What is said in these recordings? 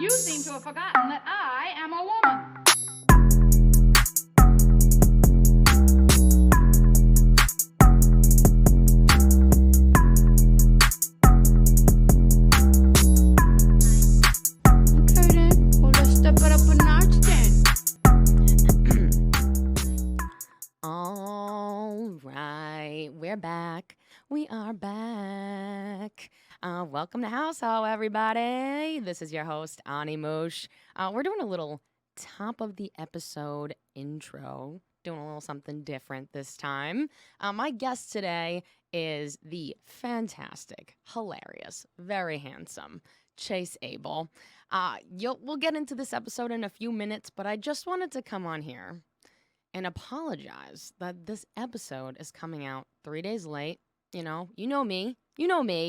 You seem to have forgotten that I am a woman. Okay then, well let's step it up a notch then. All right, we're back. We are back. Welcome to Haus Haux, everybody. This is your host, Ani Moush. We're doing a little top of the episode intro, doing a little something different this time. My guest today is the fantastic, hilarious, very handsome Chase Abel. We'll get into this episode in a few minutes, but I just wanted to come on here and apologize that this episode is coming out 3 days late. You know me,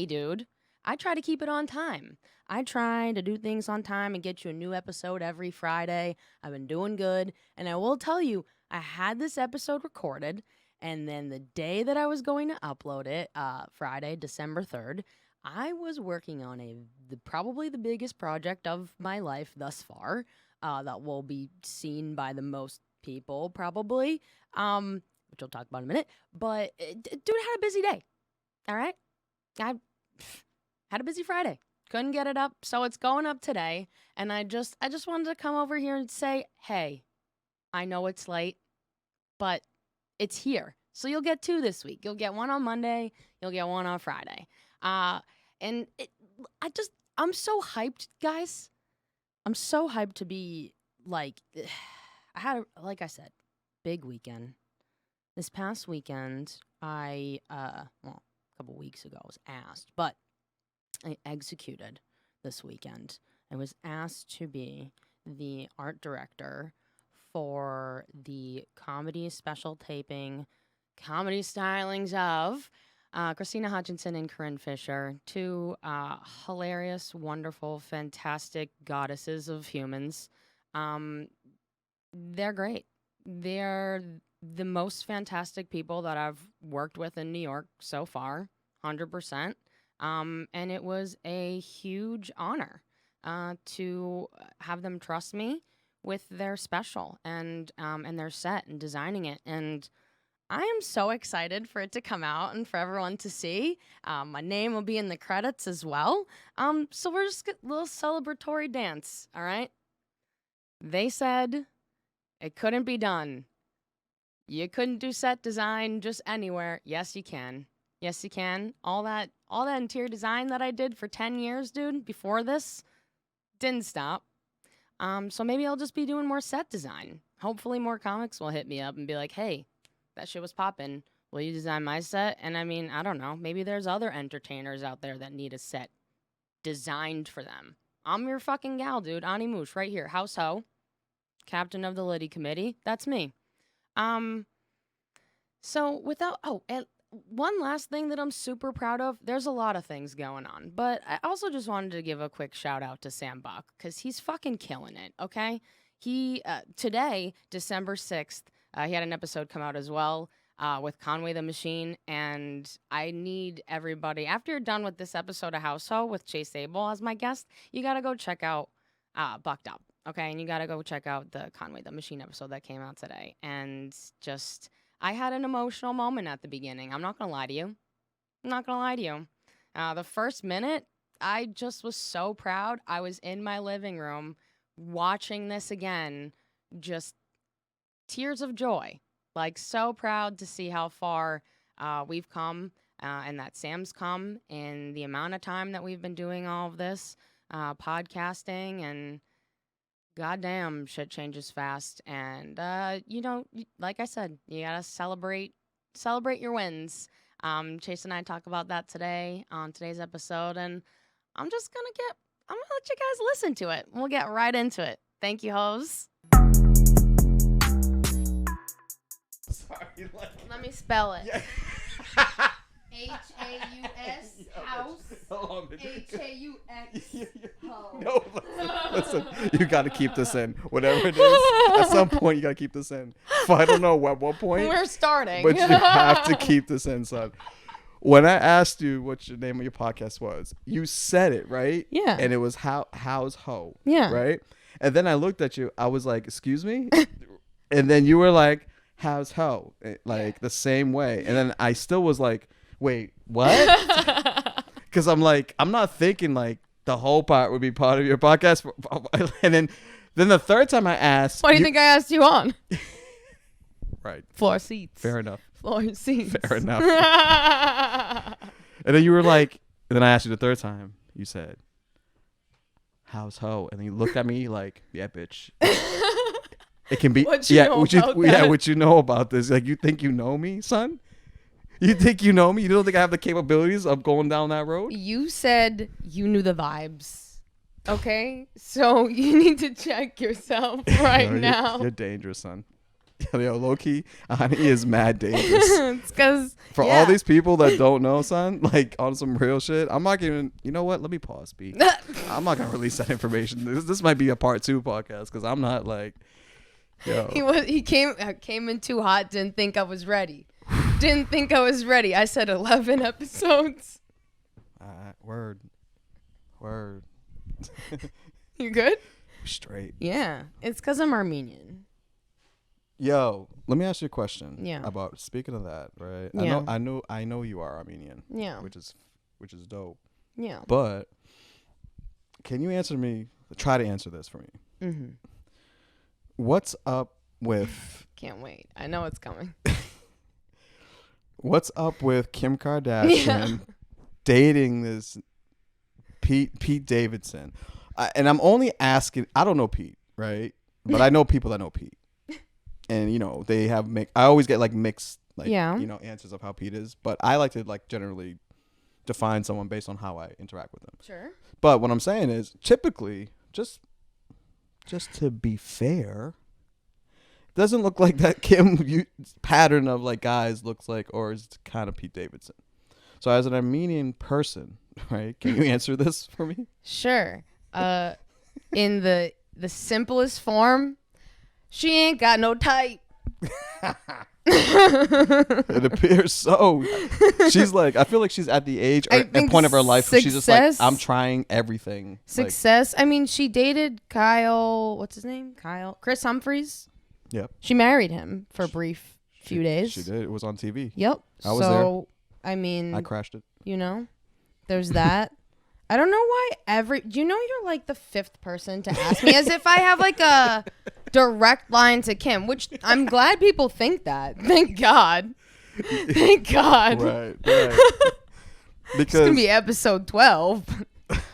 dude. I try to keep it on time. I try to do things on time and get you a new episode every Friday. I've been doing good, and I will tell you, I had this episode recorded, and then the day that I was going to upload it, Friday, December 3rd, I was working on probably the biggest project of my life thus far, that will be seen by the most people probably, which I'll talk about in a minute. But dude had a busy day. All right, I had a busy Friday. Couldn't get it up, so it's going up today. And I just wanted to come over here and say, hey, I know it's late, but it's here. So you'll get two this week. You'll get one on Monday. You'll get one on Friday. I'm so hyped, guys. I'm so hyped to be like. I had, like I said, big weekend. This past weekend, a couple weeks ago, I was asked, but I executed this weekend. I was asked to be the art director for the comedy special taping, comedy stylings of Christina Hutchinson and Corinne Fisher, two hilarious, wonderful, fantastic goddesses of humans. They're great. They're the most fantastic people that I've worked with in New York so far, 100%. And it was a huge honor to have them trust me with their special and their set and designing it. And I am so excited for it to come out and for everyone to see. My name will be in the credits as well. So we're just a little celebratory dance, all right? They said it couldn't be done. You couldn't do set design just anywhere. Yes, you can. Yes, you can. All that interior design that I did for 10 years, dude, before this, didn't stop. So maybe I'll just be doing more set design. Hopefully more comics will hit me up and be like, hey, that shit was popping. Will you design my set? And I mean, I don't know. Maybe there's other entertainers out there that need a set designed for them. I'm your fucking gal, dude. Ani Moush, right here. Haus Haux. Captain of the Liddy Committee. That's me. And one last thing that I'm super proud of, there's a lot of things going on, but I also just wanted to give a quick shout out to Sam Buck, because he's fucking killing it, okay? He, today, December 6th, he had an episode come out as well, with Conway the Machine, and I need everybody, after you're done with this episode of Haus Haux with Chase Abel as my guest, you gotta go check out, Bucked Up. Okay, and you gotta go check out the Conway the Machine episode that came out today. And just, I had an emotional moment at the beginning. I'm not gonna lie to you. The first minute, I just was so proud. I was in my living room watching this again, just tears of joy. Like, so proud to see how far we've come and that Sam's come in the amount of time that we've been doing all of this podcasting, and goddamn, shit changes fast. And, like I said, you gotta celebrate your wins. Chase and I talk about that today on today's episode, and I'm gonna let you guys listen to it. We'll get right into it. Thank you, hoes. Sorry, Let me spell it. Yeah. H-A-U-S, house. H-A-U-X, ho. No, listen, you got to keep this in. Whatever it is, at some point you got to keep this in. I don't know at what point. We're starting. But you have to keep this in, son. when I asked you what your name of your podcast was, you said it, right? Yeah. And it was Haus Haux. Yeah. Right? And then I looked at you. I was like, excuse me? And then you were like, Haus Haux. Like the same way. And then I still was like, wait, what? Because I'm like, I'm not thinking like the whole part would be part of your podcast. And then the third time I asked. Why do you think I asked you on? Right. Floor seats. Fair enough. Floor seats. Fair enough. And then you were like, and then I asked you the third time. You said, Haus Haux. And then you looked at me like, yeah, bitch. It can be. What you know about that? What you know about this. Like, you think you know me, son? You think you know me? You don't think I have the capabilities of going down that road? You said you knew the vibes. Okay? So you need to check yourself right now. You're dangerous, son. Yo, low key, Ani is mad dangerous. It's because For all these people that don't know, son, like on some real shit, I'm not even, you know what? Let me pause, B. I'm not going to release that information. This might be a part 2 podcast because I'm not like, yo. He came in too hot, didn't think I was ready. I said 11 episodes. Word. You good? Straight. Yeah. It's because I'm Armenian. Yo, let me ask you a question. Yeah. About speaking of that, right? Yeah. I know you are Armenian. Yeah. Which is dope. Yeah. But can you try to answer this for me? Mm-hmm. What's up with Can't wait. I know it's coming. What's up with Kim Kardashian dating this Pete Davidson? And I'm only asking, I don't know Pete, right? But I know people that know Pete. And, you know, they have I always get like mixed, like, you know, answers of how Pete is. But I like to like generally define someone based on how I interact with them. Sure. But what I'm saying is typically, just to be fair, doesn't look like that Kim pattern of like guys looks like, or is kind of Pete Davidson. So as an Armenian person, right, can you answer this for me? Sure. In the simplest form, she ain't got no type. It appears so. She's like, I feel like she's at the age or at point of her life where she's just like, I'm trying everything. Success. I mean, she dated Kyle. What's his name? Chris Humphries. Yep. She married him for a brief few days. She did. It was on TV. Yep. I was there. I mean, I crashed it. You know, there's that. I don't know why you know, you're like the 5th person to ask me as if I have like a direct line to Kim, which I'm glad people think that. Thank God. Thank God. Right. It's Because gonna be episode 12.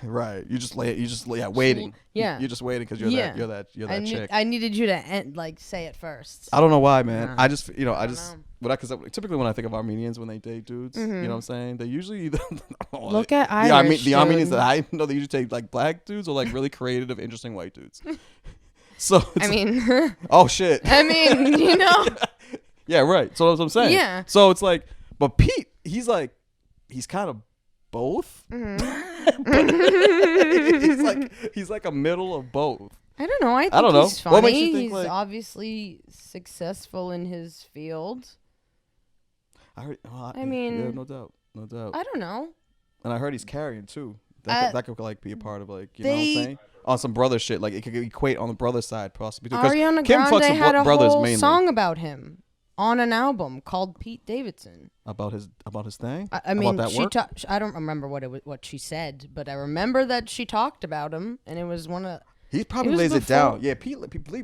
right. You just waiting. Yeah. You're just waiting because you're that chick. I needed you to say it first. I don't know why, man. Nah. I just know. Because typically when I think of Armenians when they date dudes, you know what I'm saying? They usually Look at Irish, the Armenians dude. that I know, they usually take like black dudes or like really creative, interesting white dudes. So I mean, oh shit. I mean, you know. Yeah, right. So that's what I'm saying. Yeah. So it's like, but Pete, he's kind of both. he's like a middle of both. I don't know. I think don't know. he's What makes funny. you think, He's like- obviously successful in his field. I mean, yeah, no doubt. I don't know. And I heard he's carrying too. That could like be a part of like, you know what I'm saying? On some brother shit, like it could equate on the brother side possibly. Because Ariana Kim fucks Grande with had a brothers whole mainly. song about him on an album called Pete Davidson. About his thing. I mean, about that she work? I don't remember what she said, but I remember that she talked about him, and it was one of. He probably was lays it before- down. Yeah, Pete.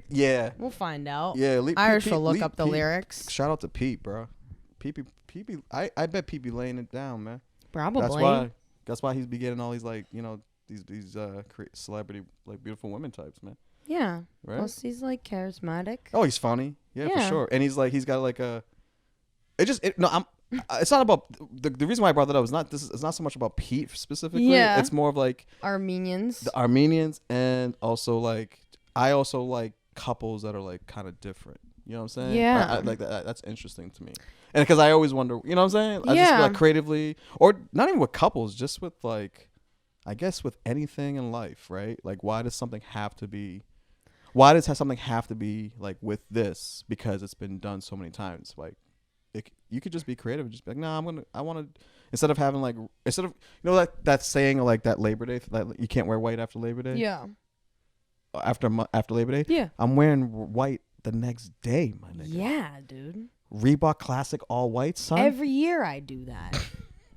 Yeah. We'll find out. Yeah. Irish will look up the Pete- lyrics. Shout out to Pete, bro. Pete. I bet Pete be laying it down, man. Probably. That's why he's be getting all these like, you know, these celebrity like beautiful women types, man. Yeah. Right. Plus, he's like charismatic. Oh, he's funny. Yeah, for Yeah. sure. And he's got like a. It's not about the reason why I brought that up is it's not so much about Pete specifically. Yeah. It's more of like Armenians. the Armenians, and also like I also like couples that are like kind of different. You know what I'm saying? Yeah. I like that. That's interesting to me. And because I always wonder, you know what I'm saying? I just Yeah. feel like creatively, or not even with couples, just with like, I guess with anything in life, right? Like, why does something have to be like with this? Because it's been done so many times. Like, you could just be creative and just be like, nah, I want to, instead of having like, instead of, you know, like that saying like that Labor Day, that you can't wear white after Labor Day. Yeah. After Labor Day. Yeah. I'm wearing white the next day, my nigga. Yeah, dude. Reebok Classic all white, son. Every year I do that.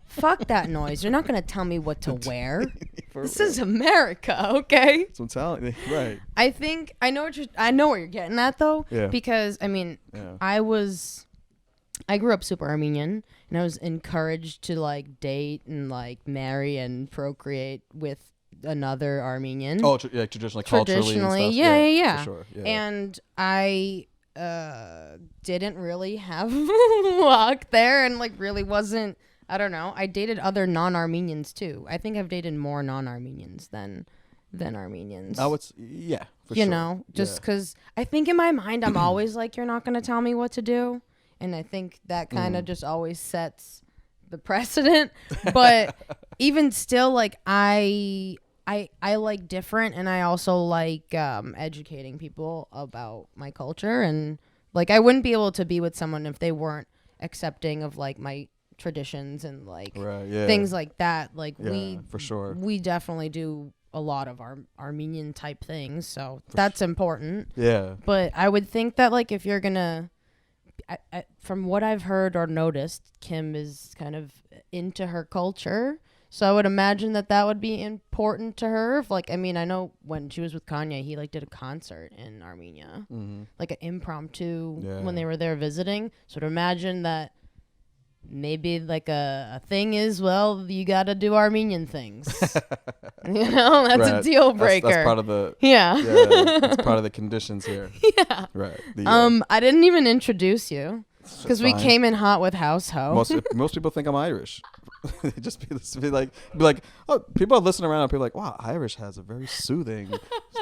Fuck that noise. You're not going to tell me what to wear. This is America, okay? That's what I'm telling you. Right. I know what you're getting at though. Yeah. Because I mean, Yeah. I grew up super Armenian, and I was encouraged to like date and like marry and procreate with another Armenian. Oh, traditionally, culturally and stuff. Yeah. For sure. Yeah. And I didn't really have luck there, and like really wasn't. I don't know. I dated other non-Armenians too. I think I've dated more non-Armenians than Armenians. I would, yeah, for you sure. know, just because I think in my mind I'm always like, you're not gonna tell me what to do, and I think that kind of just always sets the precedent. But even still, like I like different, and I also like educating people about my culture, and like I wouldn't be able to be with someone if they weren't accepting of like my traditions and like things like that. Like we for sure, we definitely do a lot of our Armenian type things, so that's important. Yeah. But I would think that like if you're gonna, from what I've heard or noticed, Kim is kind of into her culture. So I would imagine that would be important to her. If, like, I mean, I know when she was with Kanye, he like did a concert in Armenia, like an impromptu when they were there visiting. So to imagine that maybe like a thing is, well, you got to do Armenian things. You know, that's a deal breaker. That's part of the that's part of the conditions here. Yeah. Right. I didn't even introduce you because we came in hot with Haus Haux. Most people think I'm Irish. They just be like, oh, people are listening around and people are like, wow, Irish has a very soothing,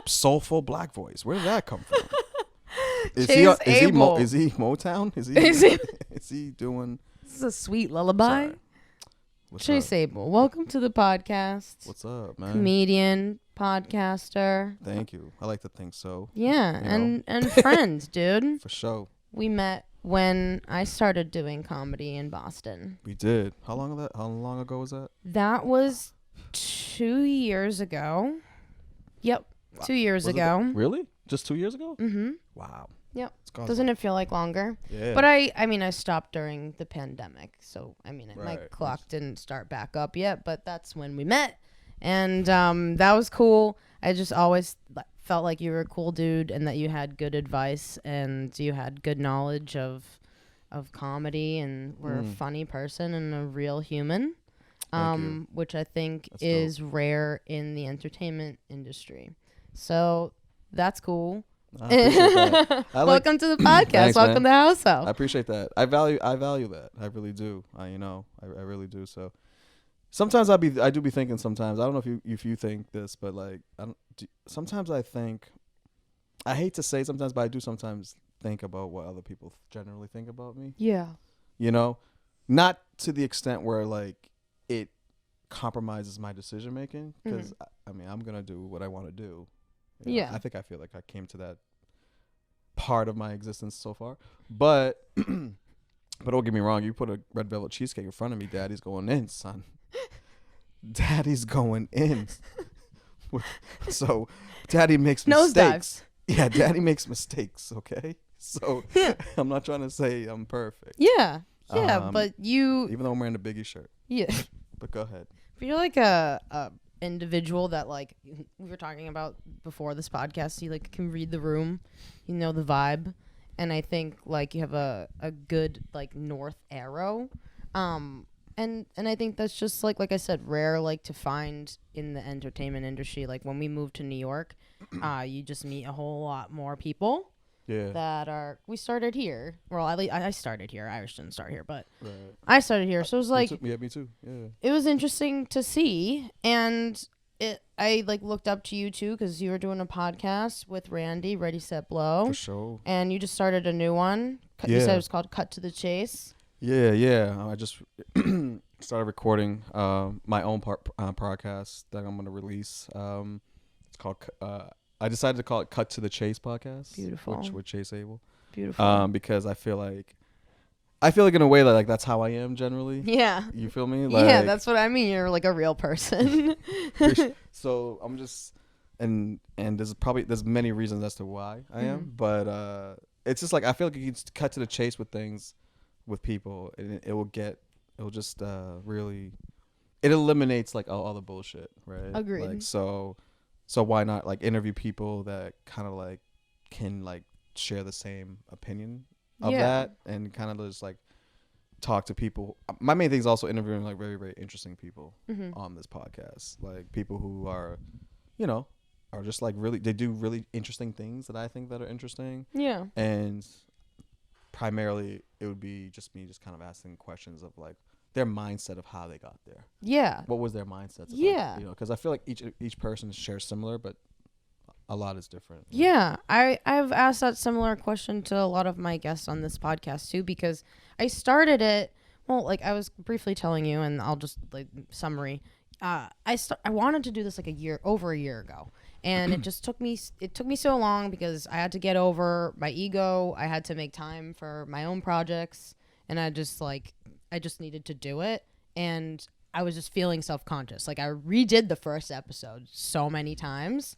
soulful black voice. Where did that come from? Is he Motown? Is he doing? This is a sweet lullaby. Chase Abel, welcome to the podcast. What's up, man? Comedian, podcaster. Thank you. I like to think so. Yeah, and friend, dude. For sure. We met when I started doing comedy in Boston. We did. How long ago was that? That was 2 years ago. Yep, 2 years ago. Really? Just 2 years ago? Mm-hmm. Wow. Yep. Doesn't it feel like longer? Yeah. But I mean, I stopped during the pandemic, so I mean, my Right. clock didn't start back up yet. But that's when we met, and that was cool. I just always felt like you were a cool dude, and that you had good advice, and you had good knowledge of comedy, and were a funny person and a real human, which I think is rare in the entertainment industry. So that's cool. I appreciate that. Welcome to the podcast. Thanks, Welcome man. to Haus Haux. I appreciate that. I value that. I really do. I really do. So sometimes I do be thinking sometimes. I don't know if you think this, but like sometimes I think, I hate to say sometimes, but I do sometimes think about what other people generally think about me. Yeah. You know, not to the extent where like it compromises my decision making, because I mean, I'm gonna do what I want to do. You know, Yeah. I think I feel like I came to that part of my existence so far. But but don't get me wrong, you put a red velvet cheesecake in front of me, Daddy's going in, son. Daddy's going in. So Daddy makes mistakes. Yeah, Daddy makes mistakes, okay? So I'm not trying to say I'm perfect. Yeah. Yeah, but you... Even though I'm wearing a Biggie shirt. Yeah. But go ahead. But you're like a individual that, like, we were talking about before this podcast, you like can read the room, you know the vibe, and I think like you have a good like north arrow, and I think that's just like I said, rare like to find in the entertainment industry. Like when we moved to New York, you just meet a whole lot more people. Yeah. We started here. Well, at least I started here. Irish didn't start here, but Right. I started here. So it was like, me too. Yeah. it was interesting to see. And I like looked up to you too, because you were doing a podcast with Randy, Ready, Set, Blow. For sure. And you just started a new one. You said it was called Cut to the Chase. Yeah. I just started recording my own podcast that I'm going to release. It's called... I decided to call it Cut to the Chase podcast. Beautiful. With Chase Abel. Beautiful. Because I feel like I feel like in a way that like that's how I am generally. Yeah. You feel me? Yeah, that's what I mean. You're like a real person. So I'm just and there's many reasons as to why I am, but it's just like I feel like you can cut to the chase with things with people, and it'll just really it eliminates like all the bullshit, right? Agreed. Like so why not like interview people that kind of like can like share the same opinion of that, and kind of just like talk to people. My main thing is also interviewing like very, very interesting people on this podcast, like people who are, you know, are just like really, they do really interesting things that I think that are interesting. Yeah. And primarily it would be just me just kind of asking questions of like their mindset of how they got there. Yeah. What was their mindset? Yeah. You know, because I feel like each person shares similar, but a lot is different. Yeah. I've asked that similar question to a lot of my guests on this podcast too, because I started it, well, like I was briefly telling you, and I'll just like summary. I wanted to do this like over a year ago. And it took me so long because I had to get over my ego. I had to make time for my own projects, and I just needed to do it. And I was just feeling self-conscious. Like I redid the first episode so many times.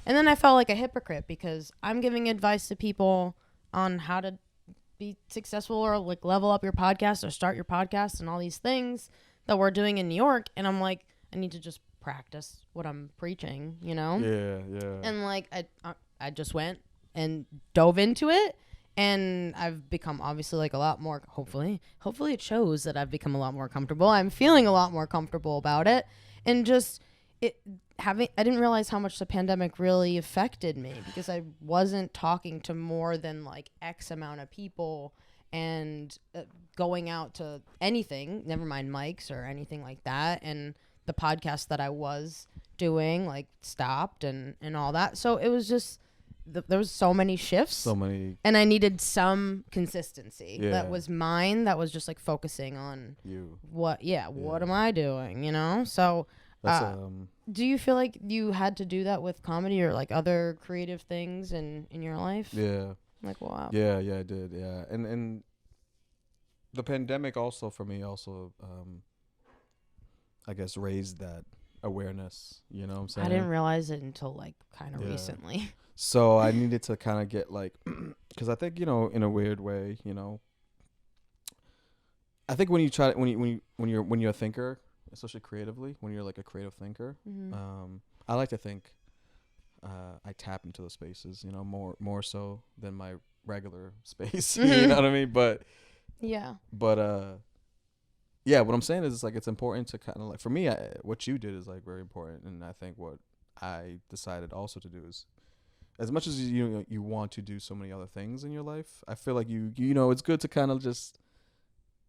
And then I felt like a hypocrite because I'm giving advice to people on how to be successful or like level up your podcast or start your podcast and all these things that we're doing in New York. And I'm like, I need to just practice what I'm preaching, you know? Yeah, yeah. And like I just went and dove into it, and I've become obviously like a lot more, hopefully it shows that I've become a lot more comfortable. I'm feeling a lot more comfortable about it, and just I didn't realize how much the pandemic really affected me because I wasn't talking to more than like X amount of people and going out to anything, never mind mics or anything like that. And the podcast that I was doing like stopped and all that. So it was just, there was so many shifts. And I needed some consistency. Yeah. That was mine. That was just like focusing on you. What am I doing? You know? So do you feel like you had to do that with comedy or like other creative things in your life? Yeah. Like, wow. Yeah, I did. Yeah. And the pandemic also for me I guess raised that awareness, you know what I'm saying? I didn't realize it until like kind of recently. So I needed to kind of get like, because I think, you know, in a weird way, you know, I think when you're a thinker, especially creatively, when you're like a creative thinker, I like to think I tap into those spaces, you know, more so than my regular space. You know what I mean? But what I'm saying is, it's like it's important to kind of like, for me, what you did is like very important, and I think what I decided also to do is, as much as you want to do so many other things in your life, I feel like you know it's good to kind of just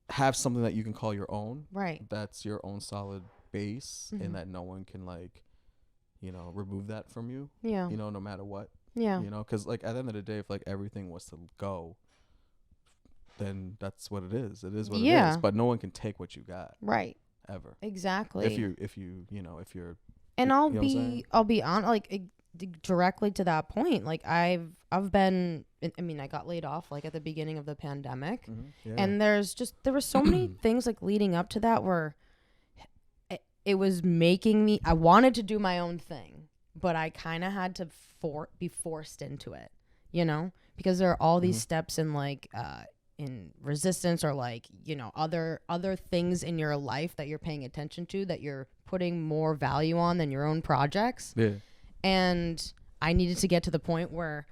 have something that you can call your own. Right. That's your own solid base, and that no one can like, you know, remove that from you. Yeah. You know, no matter what. Yeah. You know, because like at the end of the day, if like everything was to go, then that's what it is. It is what it is. But no one can take what you got. Right. Ever. Exactly. If you're. And I'll be on like directly to that point. Like I've been. I mean, I got laid off like at the beginning of the pandemic, and there were so many things like leading up to that where it was making me. I wanted to do my own thing, but I kind of had to be forced into it. You know, because there are all these steps in like. In resistance or like, you know, other things in your life that you're paying attention to that you're putting more value on than your own projects. Yeah. And I needed to get to the point where,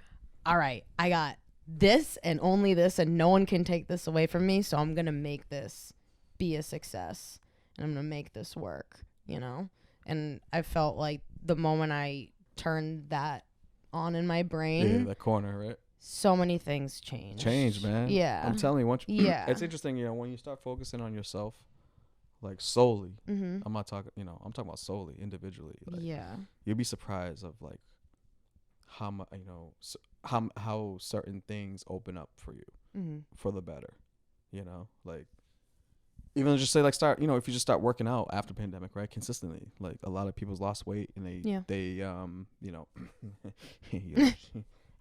all right, I got this and only this, and no one can take this away from me. So I'm going to make this be a success, and I'm going to make this work, you know? And I felt like the moment I turned that on in my brain. Yeah, that corner, right? So many things change, man. Yeah. I'm telling you, it's interesting, you know, when you start focusing on yourself, like solely, I'm not talking, you know, I'm talking about solely, individually. Like, you'll be surprised of like how much, you know, how certain things open up for you for the better, you know, like even just say like start, you know, if you just start working out after pandemic, right, consistently, like a lot of people's lost weight and they you know,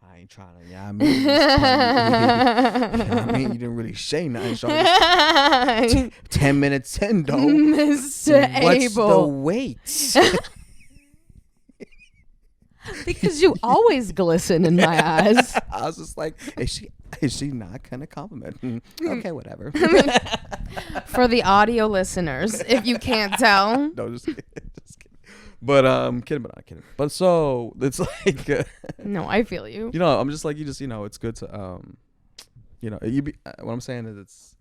I ain't trying to, yeah, I mean, I mean, you didn't really say nothing. So 10 minutes in, though. Mr. What's the Abel. wait? Because you always glisten in my eyes. I was just like, is she not gonna compliment? Okay, whatever. For the audio listeners, if you can't tell. No, just kidding. Just kidding. But kidding, but not kidding. But so it's like, No, I feel you. you know, I'm just like, you just, you know, it's good to you know, what I'm saying is, it's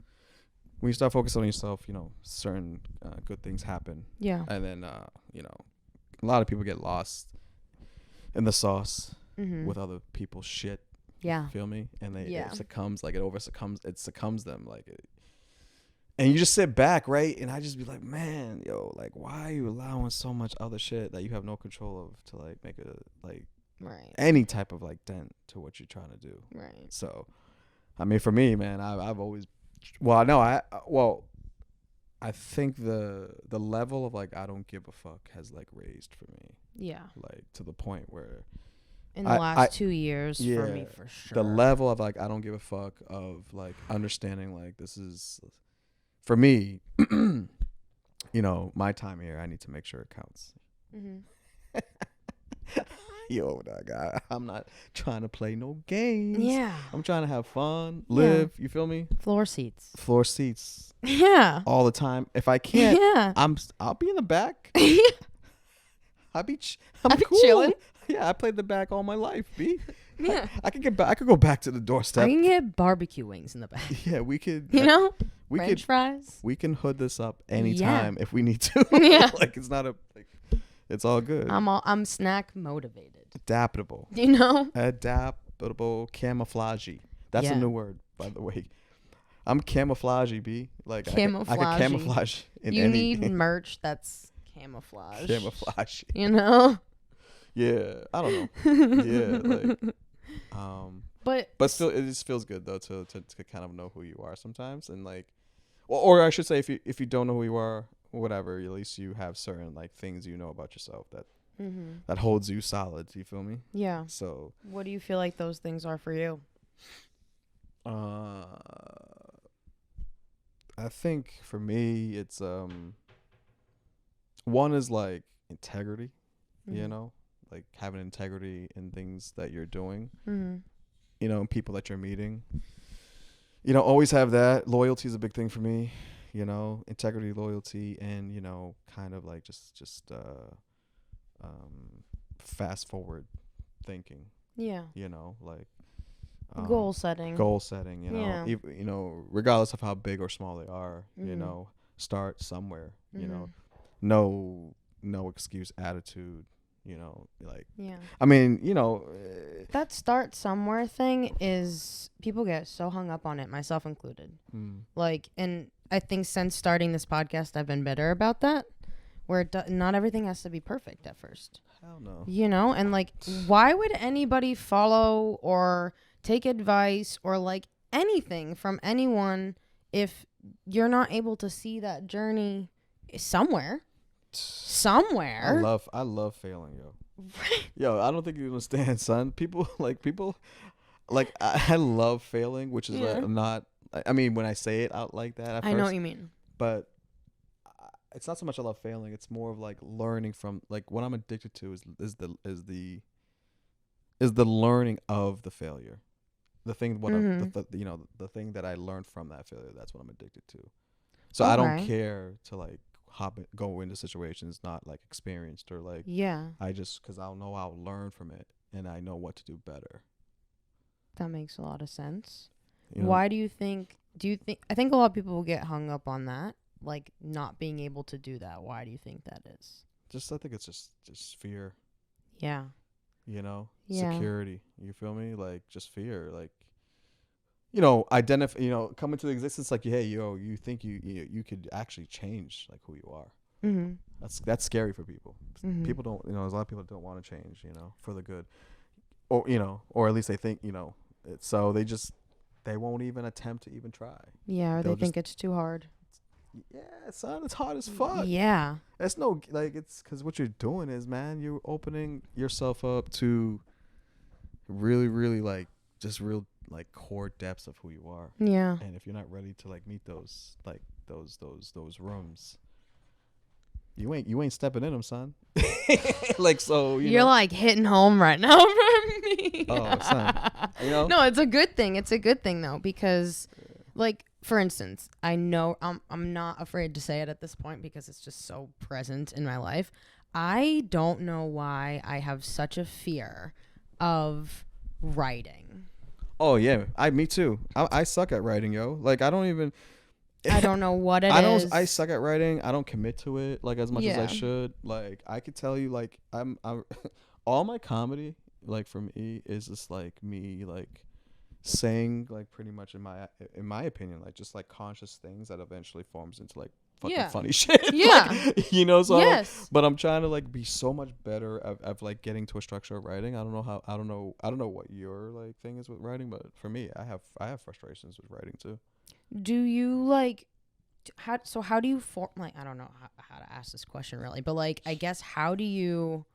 when you start focusing on yourself, you know, certain good things happen. Yeah. And then you know, a lot of people get lost in the sauce with other people's shit. Yeah. Feel me? And Yeah. it succumbs, like it succumbs them, like it, and you just sit back, right? And I just be like, man, yo, like, why are you allowing so much other shit that you have no control of to like make a like Right. any type of like dent to what you're trying to do? Right. So, I mean, for me, man, I've always, I think the level of like I don't give a fuck has like raised for me, Yeah. like to the point where In the last 2 years, for me, for sure. the level of like I don't give a fuck of like understanding like this is for me, you know, my time here. I need to make sure it counts. Mm-hmm. Yo, dog, I'm not trying to play no games. Yeah. I'm trying to have fun, live. You feel me? Floor seats. Floor seats Yeah. all the time. If I can't, Yeah. I'll be in the back. I'm cool. chilling. Yeah, I played the back all my life, B. Yeah. I could get back. I could go back to the doorstep. I can get barbecue wings in the back. Yeah, we could. You know? we French could. fries. We can hood this up anytime if we need to. Yeah. Like it's not a. Like, it's all good. I'm snack motivated. Adaptable. You know? Adaptable. Camouflagey. That's a Yeah. new word, by the way. I'm camouflagey, B. Like I can Camouflagey. camouflage in You any. need merch that's camouflage. Camouflage. You know? Yeah, I don't know. Yeah, like, But still, it just feels good though to kind of know who you are sometimes, and like, or I should say, if you don't know who you are, whatever, at least you have certain like things you know about yourself that holds you solid. You feel me? yeah. So, What do you feel like those things are for you? I think for me, it's one is like integrity, you know, like having integrity in things that you're doing. Mm-hmm. You know, and people that you're meeting, you know, always have that. Loyalty is a big thing for me, you know, integrity, loyalty, and, you know, kind of like just fast forward thinking, Yeah. you know, like Goal setting. you know, Yeah. you know, regardless of how big or small they are, you Mhm. know, start somewhere, you know, Mhm. no excuse attitude, you know, like, Yeah. I mean, you know, That start somewhere thing is people get so hung up on it, myself included. Like, and I think since starting this podcast, I've been better about that, where not everything has to be perfect at first. hell no. You know, and like, why would anybody follow or take advice or like anything from anyone if you're not able to see that journey somewhere? I love failing, yo. Yo, I don't think you understand, son. People like I love failing, which is not. I mean, when I say it out like that, at I first, know what you mean. but it's not so much I love failing. It's more of like learning from, like, what I'm addicted to is the learning of the failure, the thing the thing that I learned from that failure. That's what I'm addicted to. So I don't care to like go into situations not like experienced or like I just, because I'll know I'll learn from it and I know what to do better. That makes a lot of sense. You know? Why do you think I think a lot of people will get hung up on that, like not being able to do that. Why do you think that is? I think it's just fear, Yeah. you know, Yeah. security. You feel me? Like just fear, like, you know, come into existence like, hey, yo, you think you could actually change like who you are. Mm-hmm. That's scary for people. Mm-hmm. People don't, you know, there's a lot of people that don't want to change, you know, for the good, or, you know, or at least they think, you know, so they won't even attempt to even try. Yeah, or They'll they think it's too hard. Yeah, son, it's hard as fuck. Yeah. It's no, like, it's because what you're doing is, man, you're opening yourself up to really, really like just real like core depths of who you are. Yeah. And if you're not ready to like meet those like those rooms, you ain't stepping in them, son. Like, so You're like hitting home right now for me. Oh, son. No, it's a good thing. It's a good thing though, because like, for instance, I know I'm not afraid to say it at this point because it's just so present in my life. I don't know why I have such a fear of writing. Oh yeah, me too. I suck at writing, yo. Like I don't know what it is. I suck at writing. I don't commit to it like as much as I should. Like I could tell you, like I'm all my comedy, like for me, is just like me like saying like pretty much in my opinion, like just like conscious things that eventually forms into like fucking funny shit. Yeah. Like, you know, so yes. But I'm trying to like be so much better of like getting to a structure of writing. I don't know what your like thing is with writing, but for me, I have frustrations with writing too. Do you like how do you like I don't know how to ask this question really, but like I guess how do you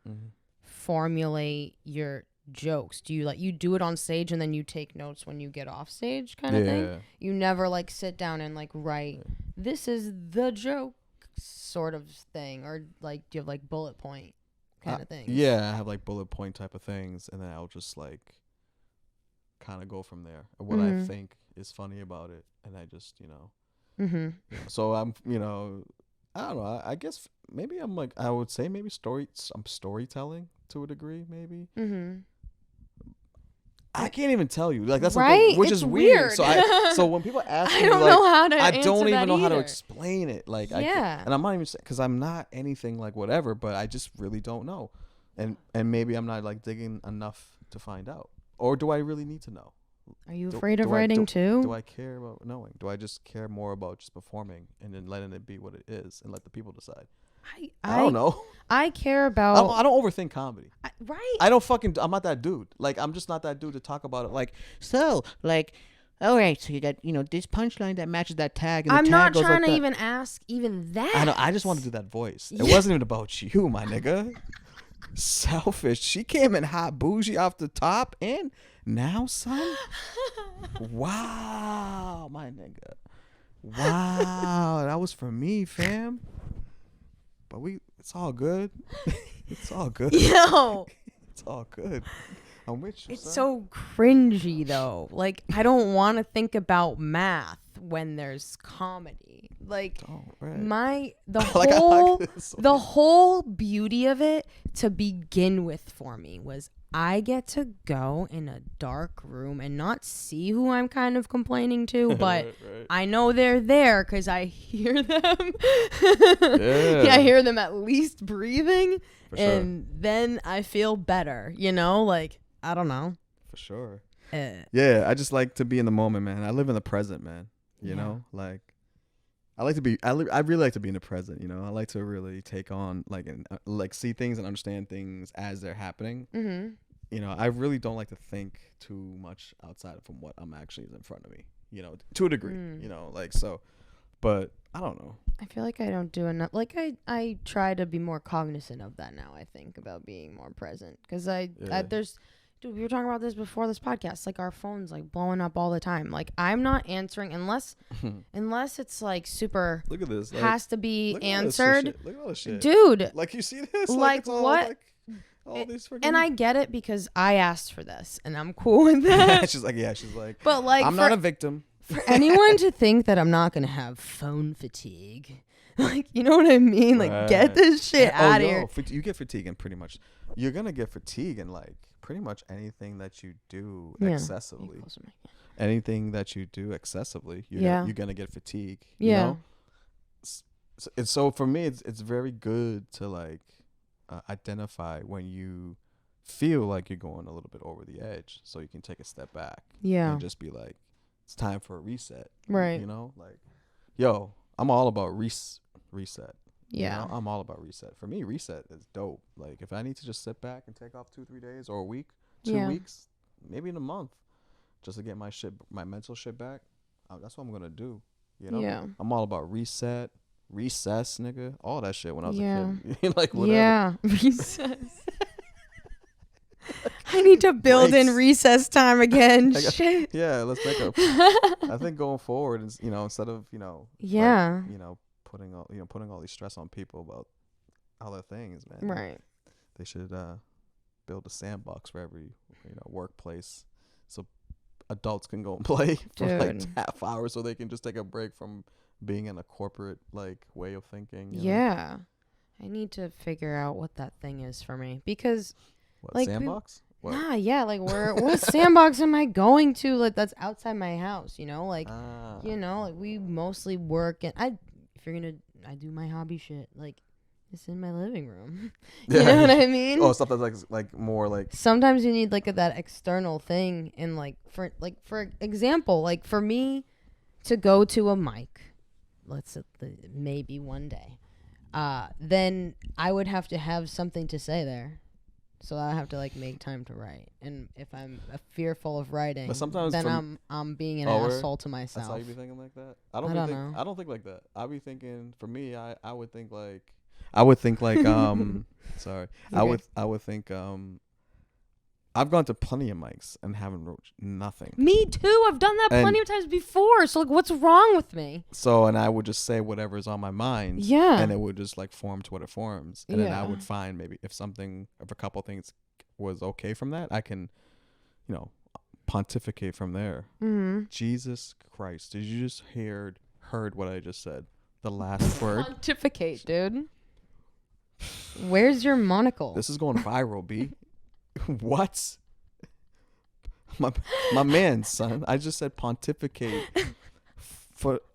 formulate your jokes? Do you like you do it on stage and then you take notes when you get off stage kind of thing? You never like sit down and like write this is the joke sort of thing, or like do you have like bullet point kind of things? Yeah, I have like bullet point type of things, and then I'll just like kind of go from there. What I think is funny about it, and I just so I'm I don't know. I guess maybe I'm like I would say maybe I'm storytelling to a degree maybe. I can't even tell you. Like that's the thing, which it's is weird. weird. So when people ask me, I don't like, know how to I answer don't even that know how to either. explain it. Like, Yeah. and I'm not even because I'm not anything like whatever, but I just really don't know, and maybe I'm not like digging enough to find out, or do I really need to know? Are you afraid of writing too? Do I care about knowing? Do I just care more about just performing and then letting it be what it is and let the people decide? I don't know. I care about. I don't overthink comedy. Right. I'm not that dude. Like, I'm just not that dude to talk about it. Like, so, like, all right, so you got, this punchline that matches that tag. And I'm the tag not goes trying like to that. even ask even that. I know. I just want to do that voice. It wasn't even about you, my nigga. Selfish. She came in hot bougie off the top, and now, son. Wow, my nigga. Wow, that was for me, fam. But it's all good. It's all good. Yo. It's all good. I'm with you. It's son. so cringy though. Like I don't want to think about math when there's comedy. Like the whole beauty of it to begin with for me was I get to go in a dark room and not see who I'm kind of complaining to, but right. I know they're there because I hear them. Yeah. I hear them at least breathing, For sure. and then I feel better. Like I don't know. For sure. Yeah, I just like to be in the moment, man. I live in the present, man. You Yeah. know, like I really like to be in the present. I like to really take on like see things and understand things as they're happening. Mm-hmm. I really don't like to think too much outside from what I'm actually is in front of me. To a degree. Like so. But I don't know. I feel like I don't do enough. Like I try to be more cognizant of that now. I think about being more present because dude, we were talking about this before this podcast. Like our phones like blowing up all the time. Like I'm not answering unless it's like super. Look at this. Has to be look at answered. Look at all this shit. Dude. Like you see this? Like it's all, what? Like, all these freaking. And I get it because I asked for this and I'm cool with that. She's like. But like I'm not a victim. For anyone to think that I'm not gonna have phone fatigue, like you know what I mean? Like get this shit out of here. You get fatigue and pretty much you're gonna get fatigue in like pretty much anything that you do excessively. Anything that you do excessively, you're gonna get fatigue. So for me, it's very good to like identify when you feel like you're going a little bit over the edge, so you can take a step back. And just be like, it's time for a reset. Right. Like, yo, I'm all about reset. Yeah. I'm all about reset. For me, reset is dope. Like, if I need to just sit back and take off 2-3 days or a week, 2 weeks, maybe in a month, just to get my mental shit back, that's what I'm gonna do. Yeah. I'm all about reset, recess, nigga, all that shit when I was a kid. Like whatever. Yeah. Recess. I need to build in breaks. recess time again. I got- Shit. Yeah, let's make a. I think going forward is instead of Yeah. putting all these stress on people about other things, man. Right. They should build a sandbox for every workplace, so adults can go and play for like Dude. half hour, so they can just take a break from being in a corporate like way of thinking. Yeah. I need to figure out what that thing is for me because What, like, sandbox? What? nah, yeah, like what sandbox am I going to like that's outside my house, like Ah. like we mostly work and I do my hobby shit like it's in my living room. You know what I mean? Oh, stuff that's like more like. Sometimes you need like that external thing and for example, like for me to go to a mic, maybe one day, then I would have to have something to say there. So I have to like make time to write. And if I'm fearful of writing, But sometimes then I'm being an word? asshole to That's how myself. you be thinking like that. I don't know. I don't think like that. I be thinking for me. I would think like. Sorry. Okay. I would think I've gone to plenty of mics and haven't wrote nothing. Me too. I've done that plenty of times before. So like, what's wrong with me? So and I would just say whatever's on my mind. Yeah. And it would just like form to what it forms. And then I Yeah. would find maybe if a couple things was okay from that, I can, pontificate from there. Mm-hmm. Jesus Christ! Did you just heard what I just said? The last word. Pontificate, dude. Where's your monocle? This is going viral, B. What? My man, son. I just said pontificate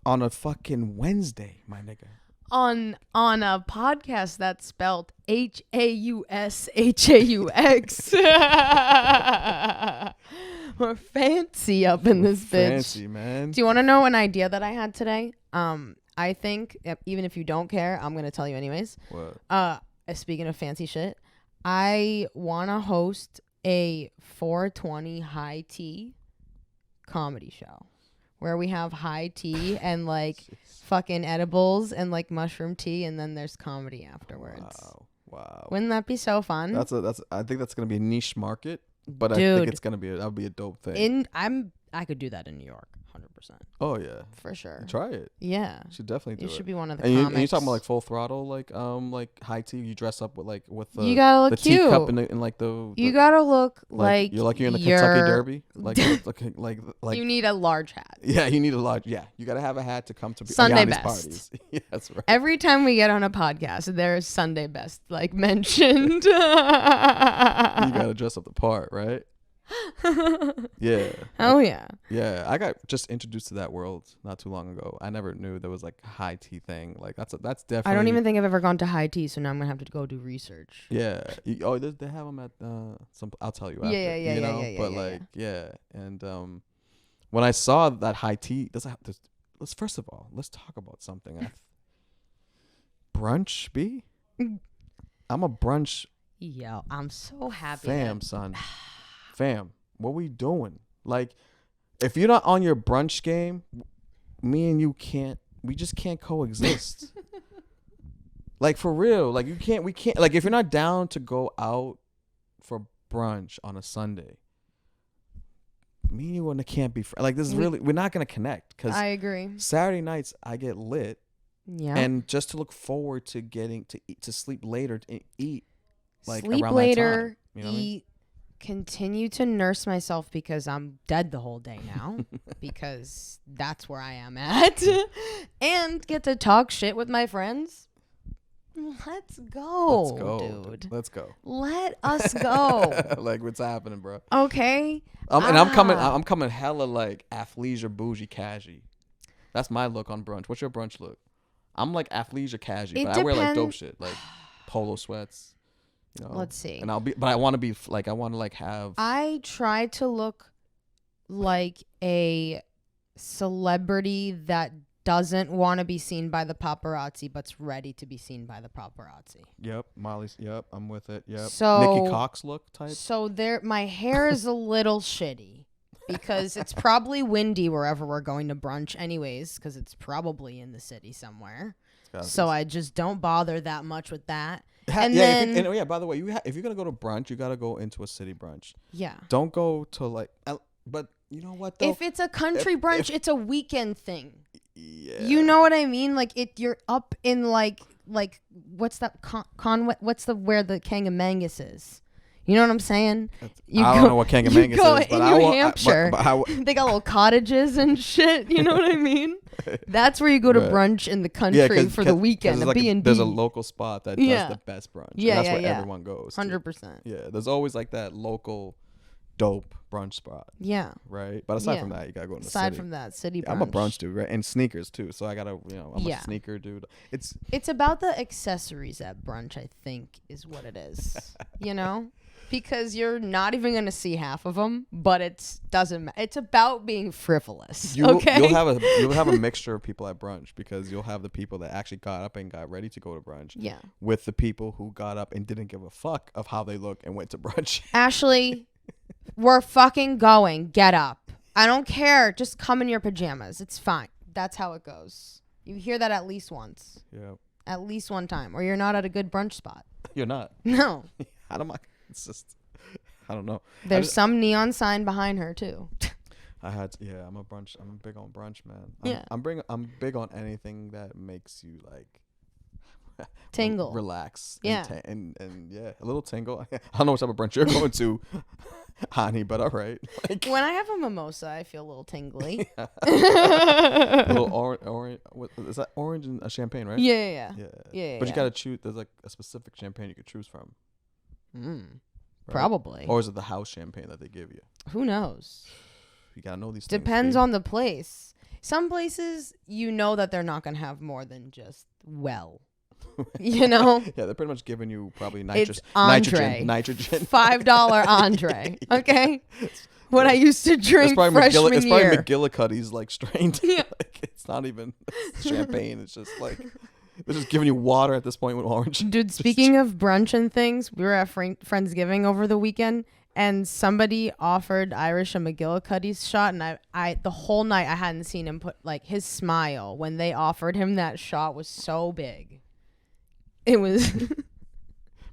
on a fucking Wednesday, my nigga. On a podcast that's spelled HAUSHAUX. We're fancy up in this bitch. Fancy, man. Do you want to know an idea that I had today? I think even if you don't care, I'm gonna tell you anyways. What? Speaking of fancy shit, I wanna host a 420 high tea comedy show where we have high tea and like fucking edibles and like mushroom tea, and then there's comedy afterwards. Wow. Wouldn't that be so fun? I think that's gonna be a niche market, but I Dude. think it's gonna be that would be a dope thing. I could do that in New York, 100%. Oh yeah. For sure. Try it. Yeah. You should definitely do You it. should be one of the And comics. you talking about like full throttle, like high tea. You dress up with the You gotta look the cute. teacup and like the You gotta look like you're in the Kentucky Derby, like you need a large hat. yeah, you need a large you gotta have a hat to come to Sunday Yanni's best. parties. Yeah, that's right. Every time we get on a podcast, there is Sunday best like mentioned. You gotta dress up the part, right? Yeah. Oh yeah. Yeah, I got just introduced to that world not too long ago. I never knew there was like a high tea thing. Like that's definitely. I don't even think I've ever gone to high tea, so now I'm gonna have to go do research. Yeah. They have them at some. I'll tell you after. Yeah, yeah, But yeah, like, yeah, and when I saw that high tea, let's first of all let's talk about something. Brunch, B. I'm a brunch Yo, I'm so happy. fam, son. Fam, what we doing? Like, if you're not on your brunch game, me and you we just can't coexist. Like, for real. Like, we can't, like, if you're not down to go out for brunch on a Sunday, me and you can't be, like, this is really, we're not going to connect. Because I agree. Saturday nights, I get lit. Yeah. And just to look forward to getting to sleep later and eat, like, sleep around later, that time. You know what I mean? eat, continue to nurse myself because I'm dead the whole day now because that's where I am at, and get to talk shit with my friends. Let's go, dude. Let's go. Let us go. Like, what's happening, bro? Okay. And I'm coming hella like athleisure bougie cashy. That's my look on brunch. What's your brunch look? I'm like athleisure cashy, but I wear like dope shit, like polo sweats. You know? Let's see. And I want to be like, I want to like have. I try to look like a celebrity that doesn't want to be seen by the paparazzi, but's ready to be seen by the paparazzi. Yep, Molly's. Yep, I'm with it. Yep. So Nikki Cox look type. So my hair is a little shitty because it's probably windy wherever we're going to brunch, anyways, because it's probably in the city somewhere. So I just don't bother that much with that. And yeah, then and by the way, if you're gonna go to brunch, you gotta go into a city brunch. yeah. Don't go to like. But you know what though? If it's a country brunch, it's a weekend thing. Yeah. You know what I mean? Like you're up in like what's that what's the where the Kangamangas is? You know what I'm saying? I don't know what Kangamangas is, but in I New Hampshire. They got little cottages and shit. You know what I mean? That's where you go to brunch in the country for the weekend. A B&B. There's a local spot that does the best brunch. Yeah, and that's where yeah. everyone goes. 100%. Yeah, there's always like that local dope brunch spot. Yeah. Right? But aside from that, you got to go in the city. Aside from that, city brunch. I'm a brunch dude, right? And sneakers too. So I got to, I'm a sneaker dude. It's about the accessories at brunch, I think, is what it is. You know? Because you're not even going to see half of them, but it doesn't matter. It's about being frivolous. You'll have a mixture of people at brunch, because you'll have the people that actually got up and got ready to go to brunch. Yeah. With the people who got up and didn't give a fuck of how they look and went to brunch. Ashley, we're fucking going. Get up. I don't care. Just come in your pajamas. It's fine. That's how it goes. You hear that at least once. Yeah. At least one time. Or you're not at a good brunch spot. You're not. No. It's just, I don't know. There's some neon sign behind her too. I'm big on brunch, man. I'm big on anything that makes you like tingle, relax. Yeah. And a little tingle. I don't know what type of brunch you're going to, honey, but all right. Like, when I have a mimosa, I feel a little tingly. a little orange. Is that orange and a champagne, right? Yeah. But you gotta choose. There's like a specific champagne you could choose from. Right? Probably. Or is it the house champagne that they give you? Who knows? You gotta know these things. Depends on the place. Some places, you know that they're not gonna have more than just you know? Yeah, they're pretty much giving you probably nitrogen. $5 Andre. Okay? What I used to drink freshman it's year. It's probably McGillicuddy's like strained. Yeah. Like, it's not even champagne. It's just like they're just giving you water at this point with orange. Dude, speaking of brunch and things, we were at Friendsgiving over the weekend, and somebody offered Irish a McGillicuddy's shot, and I the whole night I hadn't seen him put, like, his smile when they offered him that shot was so big. It was...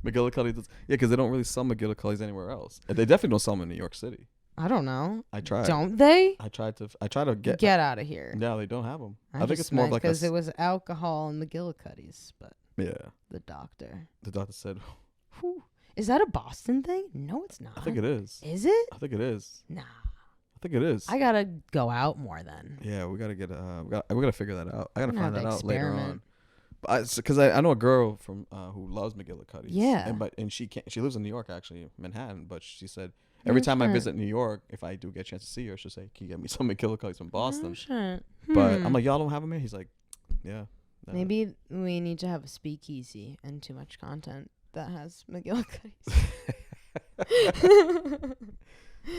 McGillicuddy's, because they don't really sell McGillicuddy's anywhere else. They definitely don't sell them in New York City. I don't know. I tried. Don't they? I try to get out of here. Yeah, they don't have them. I think it's more of like because it was alcohol and McGillicuddy's, but yeah. The doctor said, whew. Is that a Boston thing? No, it's not. I think it is. Is it? I think it is. Nah. I think it is. I gotta go out more then. Yeah, we gotta get we gotta figure that out. I gotta find that out later on. But because I know a girl from who loves McGillicuddy's. Yeah. And she lives in New York, actually, Manhattan. But she said every time I visit New York, if I do get a chance to see her, she'll say, "Can you get me some McGillicuddy's from Boston?" But I'm like, "Y'all don't have them here?" He's like, "Yeah." Maybe we need to have a speakeasy and too much content that has McGillicuddy's.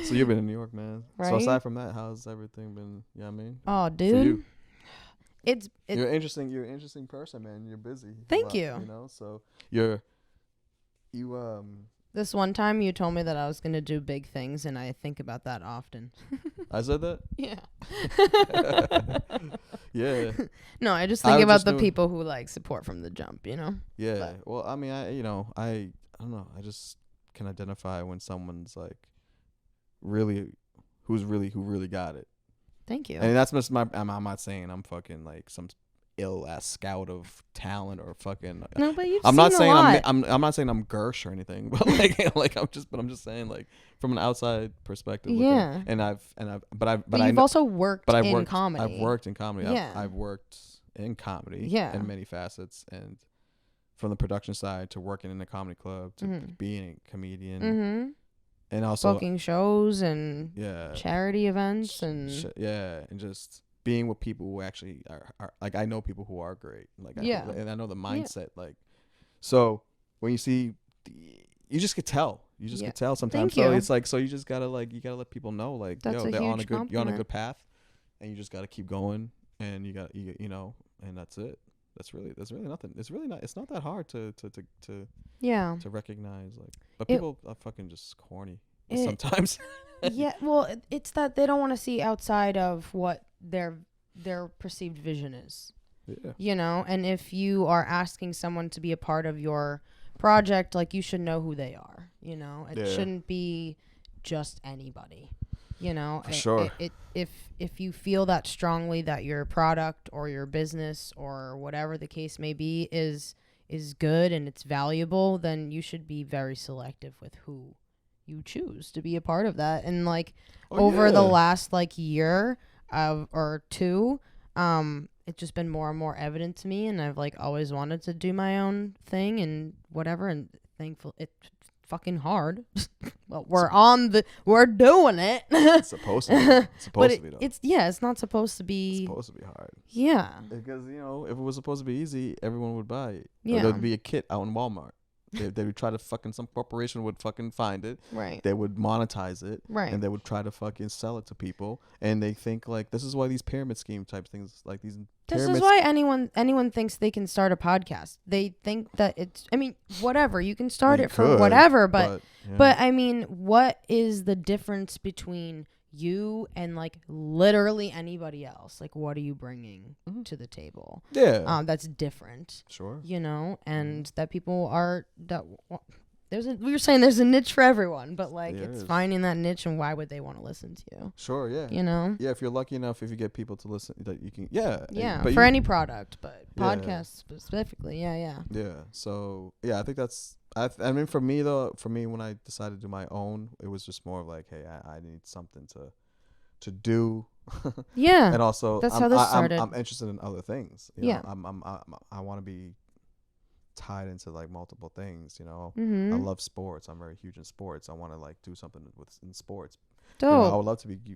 So you've been in New York, man. Right? So aside from that, how's everything been? You know what I mean? Oh, dude. You're an interesting person, man. You're busy. Thank you. You know, so you This one time you told me that I was gonna do big things, and I think about that often. I said that? Yeah. Yeah. No, I just think about the people who like support from the jump, you know? Yeah. But. Well, I mean, I don't know. I just can identify when someone's like who really got it. Thank you. And that's just I'm not saying I'm fucking like some ill ass scout of talent or fucking. No, but you've I'm seen not a saying lot. I'm not saying I'm Gersh or anything, but I'm just saying like from an outside perspective. Yeah. But you've also worked in comedy. I've worked in comedy. Yeah. I've worked in comedy. Yeah. In many facets, and from the production side to working in a comedy club to being a comedian. Mm-hmm. And also booking shows and charity events and and just being with people who actually are like, I know people who are great, like and I know the mindset, like, so when you see, you just could tell, could tell sometimes. So it's like, so you just gotta let people know, like, that's they're on you're on a good path, and you just gotta keep going, and you know, and that's it. That's really nothing. It's really not. It's not that hard to recognize, like. But people are fucking just corny sometimes. Yeah, well, it's that they don't want to see outside of what their perceived vision is. Yeah. You know, and if you are asking someone to be a part of your project, like, you should know who they are, you know? It Yeah. shouldn't be just anybody, you know? For sure. If you feel that strongly that your product or your business or whatever the case may be is good and it's valuable, then you should be very selective with who you choose to be a part of that. And, like, over the last, like, year or two, it's just been more and more evident to me, and I've, like, always wanted to do my own thing and whatever, and thankful it's fucking hard. Well, we're doing it. It's supposed to be. It's supposed to be, though. It's not supposed to be. It's supposed to be hard. Yeah. Because, you know, if it was supposed to be easy, everyone would buy it. Yeah. Or there'd be a kit out in Walmart. They would try to some corporation would fucking find it. Right. They would monetize it. Right. And they would try to fucking sell it to people. And they think, like, this is why these pyramid scheme type things, like these. This is why anyone thinks they can start a podcast. They think that it's, I mean, whatever. You can start it for whatever, but I mean, what is the difference between you and, like, literally anybody else? Like, what are you bringing to the table? Yeah. That's different. Sure. You know, and that people are we were saying there's a niche for everyone, but, like, it's finding that niche and why would they want to listen to you? Sure, yeah. You know? Yeah, if you're lucky enough, if you get people to listen, that you can, yeah. Yeah, but for any product, but podcasts specifically, yeah. Yeah, so, yeah, I think that's, I mean, for me, when I decided to do my own, it was just more of like, hey, I need something to do. Yeah. And also, that's how this started. I'm interested in other things. You know? I want to be tied into, like, multiple things, you know. I love sports. I'm very huge in sports. I want to, like, do something in sports. Dope. You know, I would love to being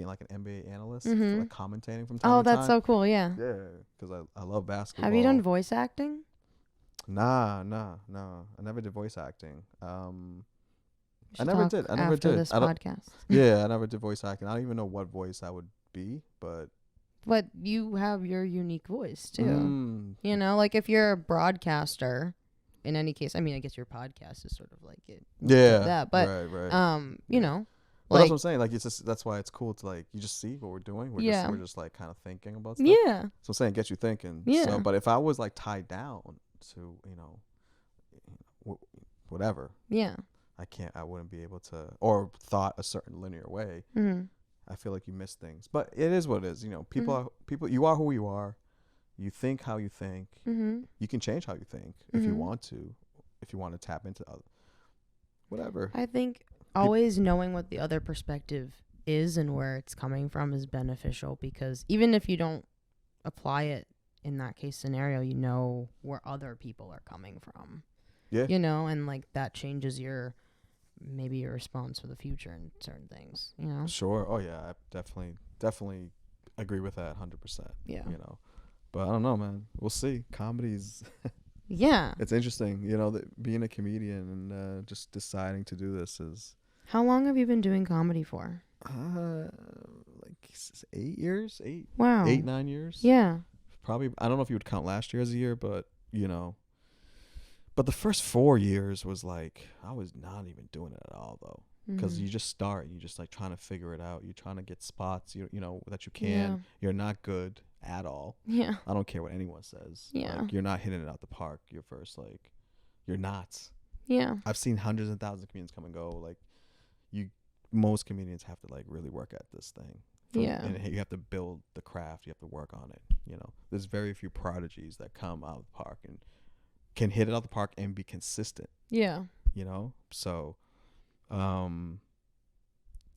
like an NBA analyst, like commentating from time to time. Oh, that's so cool. Yeah. Yeah, because I love basketball. Have you done voice acting? Nah. I never did voice acting. I never did. This podcast. Yeah, I never did voice acting. I don't even know what voice I would be, but you have your unique voice too. You know, like, if you're a broadcaster, in any case, I mean, I guess your podcast is sort of like it. Yeah. That, but right. You know, but that's what I'm saying. Like, it's just, that's why it's cool to, like, you just see what we're doing. We're just like kind of thinking about stuff. Yeah. So I'm saying, get you thinking. Yeah. So, but if I was, like, tied down to, you know, whatever. Yeah. I wouldn't be able to, or thought a certain linear way. I feel like you miss things, but it is what it is. You know, people, you are who you are. You think how you think. You can change how you think if you want to tap into whatever. I think always knowing what the other perspective is and where it's coming from is beneficial, because even if you don't apply it in that case scenario, you know where other people are coming from. Yeah. You know, and, like, that changes maybe your response for the future in certain things, you know? Sure. Oh yeah, I definitely agree with that 100%. Yeah. You know, but I don't know, man. We'll see. Comedy's yeah. It's interesting, you know, that being a comedian and just deciding to do this is. How long have you been doing comedy for? Like 8 years. Wow. 9 years. Yeah. Probably. I don't know if you would count last year as a year, but, you know. But the first 4 years was like, I was not even doing it at all, though. Because you just start. You just, like, trying to figure it out. You're trying to get spots, you know, that you can. Yeah. You're not good at all. Yeah. I don't care what anyone says. Yeah. Like, you're not hitting it out the park. Your first, like, you're not. Yeah. I've seen hundreds and thousands of comedians come and go. Like, most comedians have to, like, really work at this thing. Yeah. And you have to build the craft. You have to work on it. You know, there's very few prodigies that come out of the park and can hit it out the park and be consistent. Yeah. You know? So,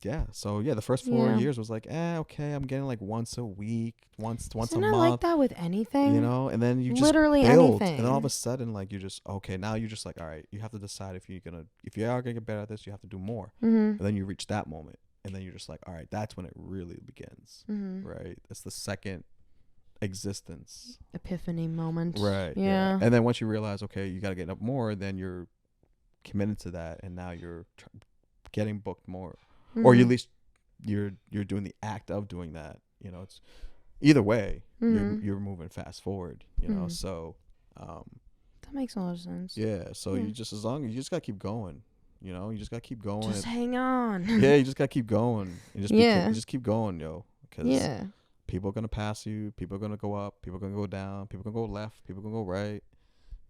yeah. So, yeah, the first 4 years was like, okay, I'm getting, like, once a week, once a month. Isn't it like that with anything? You know? And then you just literally build. anything. And then all of a sudden, like, you just, okay, now you're just like, all right, you have to decide if you are going to get better at this, you have to do more. And then you reach that moment. And then you're just like, all right, that's when it really begins. Right? It's the second existence epiphany moment, right? Yeah. And then once you realize, okay, you got to get up more, then you're committed to that, and now you're getting booked more, or at least you're doing the act of doing that. You know, it's either way, you're moving fast forward. You know, so that makes a lot of sense. Yeah. So you just you just gotta keep going. You know, you just gotta keep going. Just hang on. Yeah, you just gotta keep going. And just keep going, yo. Yeah. People are going to pass you. People are going to go up. People are going to go down. People are going to go left. People are going to go right.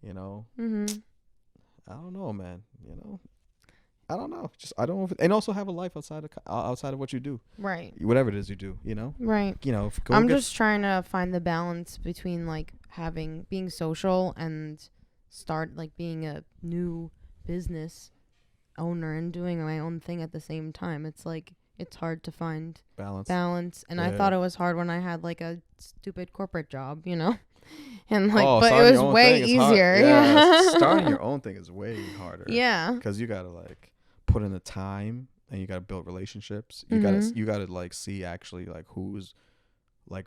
You know, Mm-hmm. I don't know, man. You know, I don't know. Just I don't know. And also have a life outside of what you do. Right. Whatever it is you do. You know. Right. You know. I'm just trying to find the balance between like being social and start like being a new business owner and doing my own thing at the same time. It's like it's hard to find balance. And I thought it was hard when I had like a stupid corporate job, you know. And like, but it was way easier. Yeah, starting your own thing is way harder. Yeah, because you gotta like put in the time and you gotta build relationships. You gotta like see actually like who's like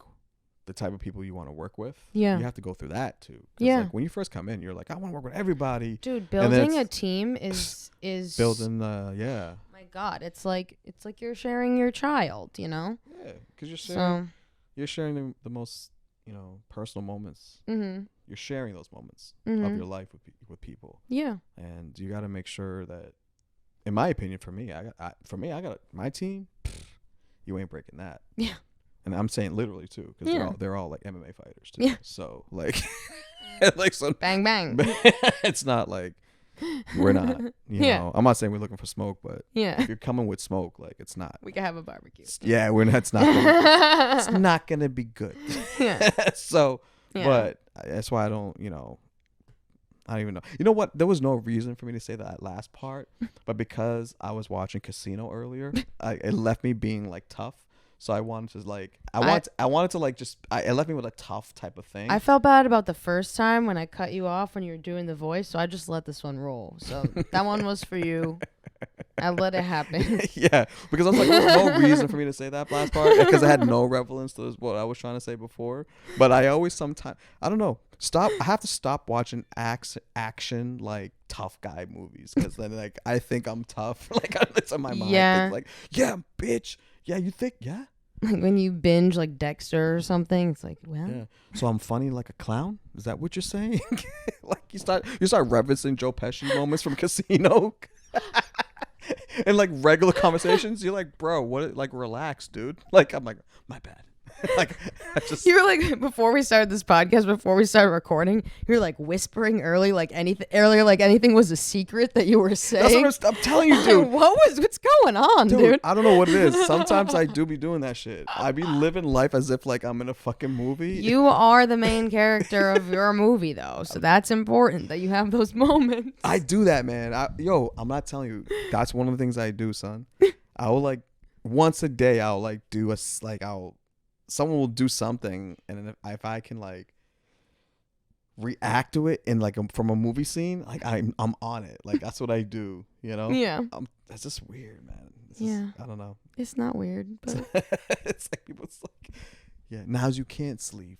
the type of people you want to work with. Yeah, you have to go through that too. Yeah, like when you first come in, you're like, I want to work with everybody. Dude, building a team is building. Yeah. My God, it's like you're sharing your child. You know. Yeah, because you're sharing the most. You know, personal moments. Mm-hmm. You're sharing those moments of your life with people. Yeah, and you got to make sure that, in my opinion, for me, I got my team. You ain't breaking that. Yeah, and I'm saying literally too, because they're all like MMA fighters too. Yeah, so like, like so bang bang. It's not like we're not. You know, I'm not saying we're looking for smoke, but if you're coming with smoke, like it's not. We can have a barbecue. Yeah, we're not. It's not gonna be good. Yeah. So, but that's why I don't. You know, I don't even know. You know what? There was no reason for me to say that last part, but because I was watching Casino earlier, it left me being like tough. So I wanted to like, I wanted to like just, it left me with a tough type of thing. I felt bad about the first time when I cut you off when you were doing the voice. So I just let this one roll. So that one was for you. I let it happen. Yeah. Because I was like, there was no reason for me to say that last part because I had no relevance to what I was trying to say before. But I always sometimes, I don't know, I have to stop watching action like tough guy movies because then like I think I'm tough. Like it's in my mind. Yeah. Like, yeah, bitch. Yeah, you think, yeah. Like when you binge like Dexter or something, it's like, well. Yeah. So I'm funny like a clown? Is that what you're saying? Like you start referencing Joe Pesci moments from Casino. And like regular conversations, you're like, bro, what? Like, relax, dude. Like, I'm like, my bad. Like, I just. You were like, before we started this podcast, before we started recording, you were like whispering earlier, like anything was a secret that you were saying. That's what I'm telling you, dude. What's going on, dude? I don't know what it is. Sometimes I do be doing that shit. I be living life as if like I'm in a fucking movie. You are the main character of your movie, though, so that's important that you have those moments. I do that, man. I'm not telling you. That's one of the things I do, son. I will like once a day. I'll like do someone will do something, and if I can like react to it in like from a movie scene, like I'm on it. Like that's what I do, you know? Yeah. That's just weird, man. I don't know. It's not weird, but it's like people's like, yeah. Now's you can't sleep.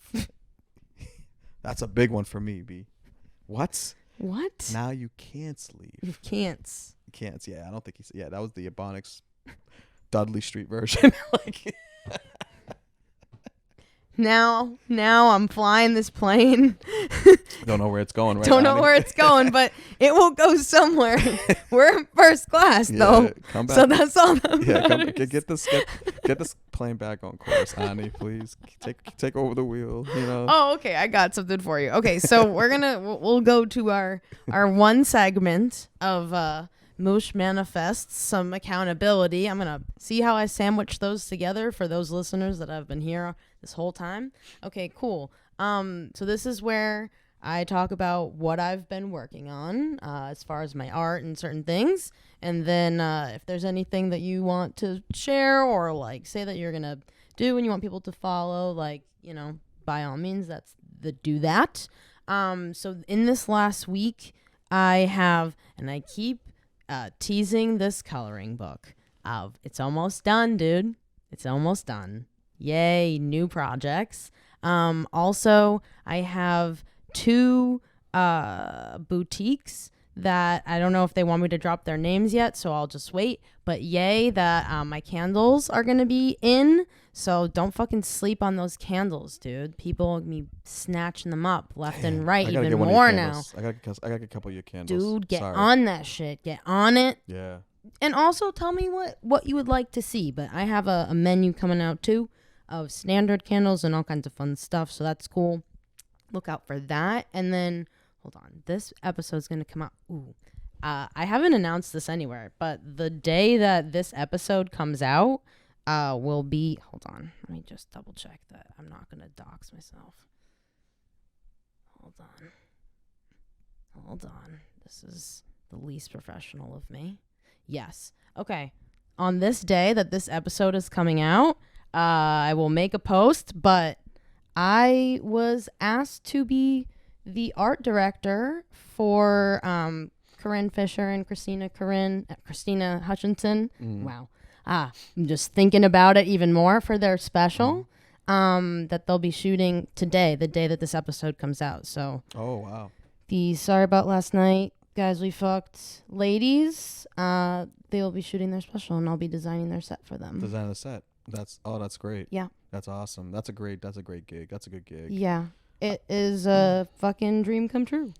That's a big one for me, B. What? Now you can't sleep. You can't. You can't. Yeah, I don't think he said. Yeah, that was the Ebonics Dudley Street version. Like. Now I'm flying this plane. Don't know where it's going right now. Don't know where it's going, but it will go somewhere. We're in first class, though. Come back. So that's all that matters. Get this plane back on course, Ani, please. Take over the wheel, you know. Oh, okay. I got something for you. Okay, so we'll go to our one segment of Moush Manifests, some accountability. I'm going to see how I sandwich those together for those listeners that have been here this whole time. Okay, cool. So this is where I talk about what I've been working on as far as my art and certain things. And then if there's anything that you want to share or like say that you're going to do and you want people to follow, like, you know, by all means, do that. So in this last week, I have, and I keep teasing this coloring book. It's almost done, dude. It's almost done. Yay, new projects. Also, I have 2 boutiques that I don't know if they want me to drop their names yet, so I'll just wait. But yay that my candles are going to be in. So don't fucking sleep on those candles, dude. People be snatching them up left and right, even more now. I got a couple of your candles. Dude, get on that shit. Get on it. Yeah. And also tell me what you would like to see. But I have a menu coming out too of standard candles and all kinds of fun stuff. So that's cool. Look out for that. And then hold on. This episode's going to come out. Ooh. I haven't announced this anywhere, but the day that this episode comes out will be, hold on. Let me just double check that I'm not going to dox myself. Hold on. This is the least professional of me. Yes. Okay. On this day that this episode is coming out, I will make a post, but I was asked to be the art director for Corinne Fisher and Christina Hutchinson. Wow. I'm just thinking about it even more for their special that they'll be shooting today, the day that this episode comes out. So, oh wow. The Sorry About Last Night Guys We Fucked ladies, they will be shooting their special, and I'll be designing their set for them. Design the set. That's great. Yeah. That's awesome. That's a great gig. That's a good gig. Yeah. It is a fucking dream come true.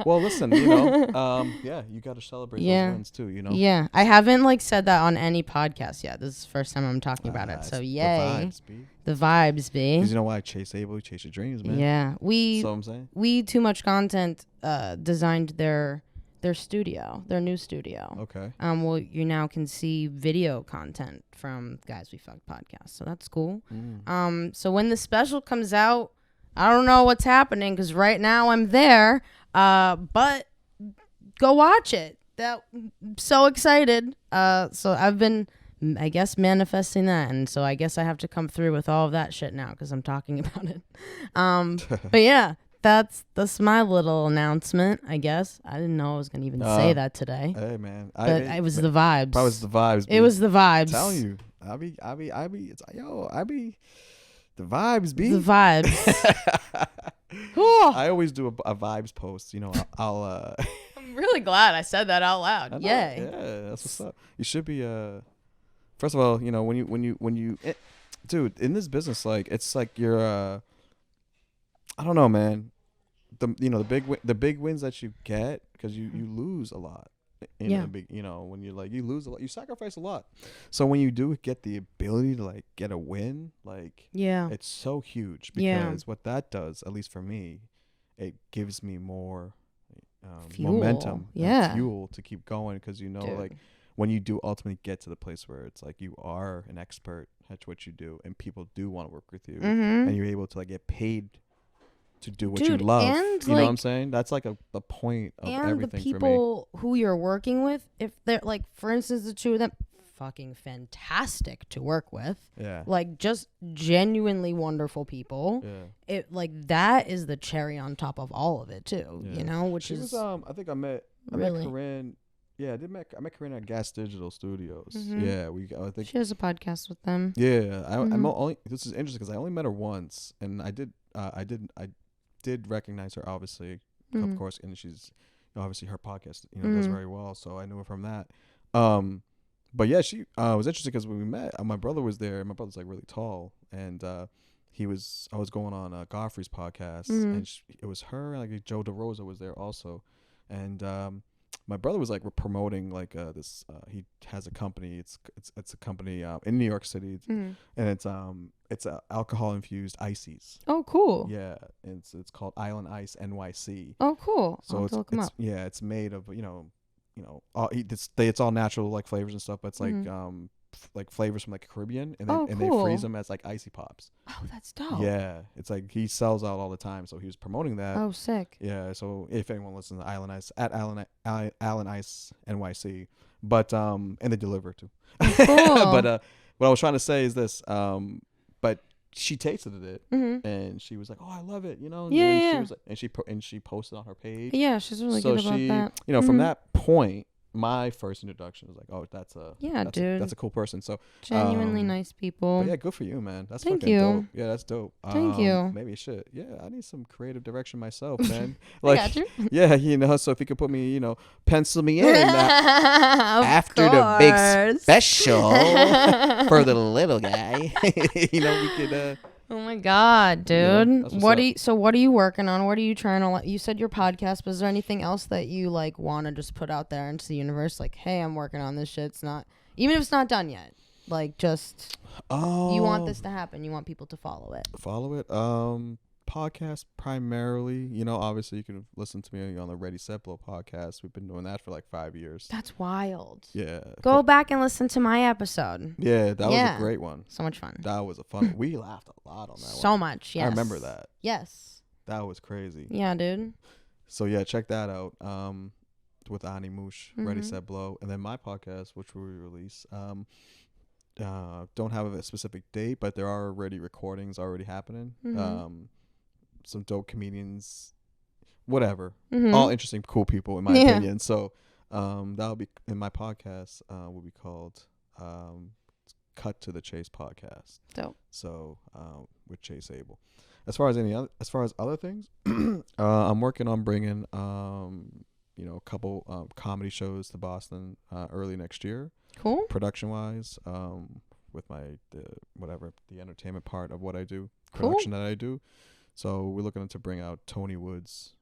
Well, listen, you got to celebrate those wins too, Yeah. I haven't said that on any podcast yet. This is the first time I'm talking about it. So yay. The vibes, B. Because you know why? Chase Abel, chase your dreams, man. Yeah. That's what I'm saying. We Too Much Content designed their studio, their new studio. Okay. Well, you now can see video content from Guys We Fucked podcast, so that's cool. So when the special comes out, I don't know what's happening because right now I'm there. But go watch it. I'm so excited. So I've been, I guess, manifesting that, and so I guess I have to come through with all of that shit now because I'm talking about it. But yeah. That's my little announcement, I guess. I didn't know I was gonna even say that today. Hey man, but it was the vibes. Probably was the vibes. It was the vibes. I'm telling you, I be the vibes. Be the vibes. I always do a vibes post. I'll. I'm really glad I said that out loud. Yay. Yeah, that's what's up. You should be. First of all, when you, dude, in this business, it's like you're. I don't know, man. The big wins that you get because you lose a lot. When you lose a lot, you sacrifice a lot. So when you do get the ability to get a win, it's so huge because what that does, at least for me, it gives me more momentum, fuel to keep going because when you do ultimately get to the place where it's you are an expert at what you do and people do want to work with you and you're able to get paid to do what you love. And you know what I'm saying? That's the point of everything for me. And the people who you're working with, if they're for instance, the two of them, fucking fantastic to work with. Yeah. Just genuinely wonderful people. Yeah. It that is the cherry on top of all of it too. Yeah. Which she is was, I think I met Corinne. Yeah, I met Corinne at Gas Digital Studios. Yeah, I think she has a podcast with them. Yeah, I'm only. This is interesting because I only met her once, and I did recognize her obviously, of course, and she's obviously her podcast does very well, so I knew her from that. But yeah, she was interesting because when we met, my brother was there. My brother's really tall, and I was going on Godfrey's podcast, and it was her and Joe DeRosa was there also, and my brother was promoting this. He has a company. It's a company in New York City, and it's alcohol infused ices. Oh, cool. Yeah, and it's called Island Ice NYC. Oh, cool. So it's made of it's all natural flavors and stuff, but it's flavors from the Caribbean, and they freeze them as icy pops. Oh, that's dope. Yeah, it's he sells out all the time, so he was promoting that. Oh, sick. Yeah, so if anyone listens to Island Ice at Island Ice NYC, but and they deliver too. Cool. But what I was trying to say is this, but she tasted it and she was like, "Oh, I love it," and she posted on her page. Yeah, she's really good about that. From that point, my first introduction was "Oh, that's a cool person." So genuinely nice people. But yeah, good for you, man. That's Thank fucking you. dope. Yeah, that's dope. Thank you. Maybe I should. Yeah, I need some creative direction myself, man. I got you. Yeah, so if you could put me, pencil me in after the big special for the little guy. We could. Oh my God, dude! Yeah, what are you working on? What are you trying to? You said your podcast, but is there anything else that you want to just put out there into the universe? Hey, I'm working on this shit. It's not, even if it's not done yet. You want this to happen. You want people to follow it. podcast primarily. You know, obviously you can listen to me on the Ready Set Blow podcast. We've been doing that for like 5 years. That's wild. Yeah. Go back and listen to my episode. Yeah, that was a great one. So much fun. That was a fun. We laughed a lot on that one. So much. Yes. I remember that. Yes. That was crazy. Yeah, dude. So yeah, check that out. With Ani Moush, Ready Mhm. Set Blow, and then my podcast, which we release. Don't have a specific date, but there are already recordings already happening. Mhm. Some dope comedians, whatever, Mhm. all interesting, cool people in my Yeah. opinion. So, that'll be in my podcast. Will be called Cut to the Chase podcast. Dope. So, with Chase Abel. As far as other things, I'm working on bringing a couple comedy shows to Boston early next year. Cool. Production wise, with the entertainment part of what I do, Cool. production that I do. So we're looking to bring out Tony Woods,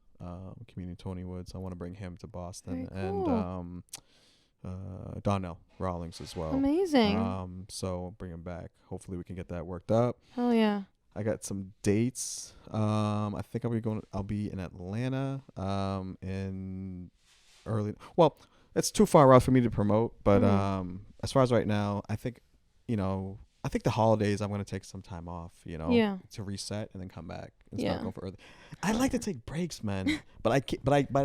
comedian Tony Woods. I want to bring him to Boston. Very And Donnell Rawlings as well. Amazing. So bring him back. Hopefully we can get that worked up. Hell yeah. I got some dates. I think I'll be in Atlanta in early. Well, it's too far out for me to promote, but as far as right now, I think the holidays I'm going to take some time off, Yeah. to reset and then come back and Yeah. start going for early. I like to take breaks, man, but I